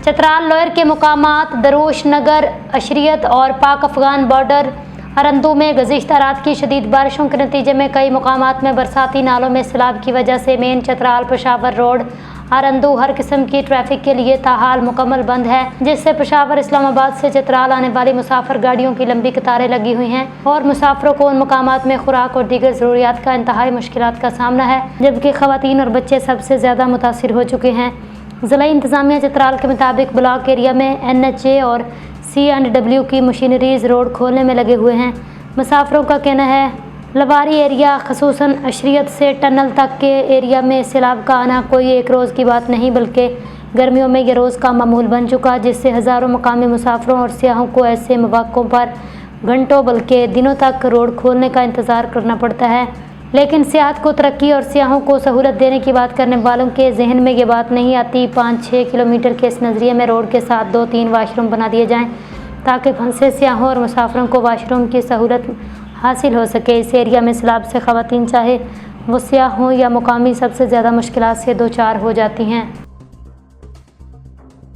Chitral lower के मुकामात दरोश नगर, अशरियत और पाक अफगान बॉर्डर अरंदू में गुज़िश्ता रात की शदीद बारिशों के नतीजे में कई मुकामात में बरसाती नालों में सैलाब की वजह से मेन चतराल पेशावर रोड अरंदू हर किस्म की ट्रैफिक के लिए ताहाल मुकम्मल बंद है, जिससे पेशावर इस्लामाबाद से चतराल आने वाली मुसाफिर गाड़ियों की लंबी कतारें लगी हुई हैं और मुसाफिरों को उन मुकामात में खुराक और दीगर ज़रूरियात का इंतहाई मुश्किलात का सामना है, जबकि ख़वातीन और बच्चे सबसे ज़्यादा मुतासिर हो चुके हैं। ज़िला इंतज़ामिया चतराल के मुताबिक ब्लॉक एरिया में NHA और C&W की मशीनरीज रोड खोलने में लगे हुए हैं। मुसाफिरों का कहना है लवारी एरिया खसूसन अशरियत से टनल तक के एरिया में सैलाब का आना कोई एक रोज़ की बात नहीं, बल्कि गर्मियों में यह रोज़ का मामूल बन चुका, जिससे हज़ारों मकामी मुसाफिरों और सियाहों को ऐसे मौक़ों पर घंटों बल्कि दिनों तक रोड खोलने का इंतज़ार करना पड़ता है। लेकिन सियाहत को तरक्की और सियाहों को सहूलत देने की बात करने वालों के जहन में ये बात नहीं आती 5-6 किलोमीटर के इस नज़रिए में रोड के साथ 2-3 वाशरूम बना दिए जाएं ताकि फंसे सियाहों और मुसाफिरों को वाशरूम की सहूलत हासिल हो सके। इस एरिया में सैलाब से ख़वातीन चाहे वो सियाह हों या मुकामी सबसे ज़्यादा मुश्किलात से दो चार हो जाती हैं।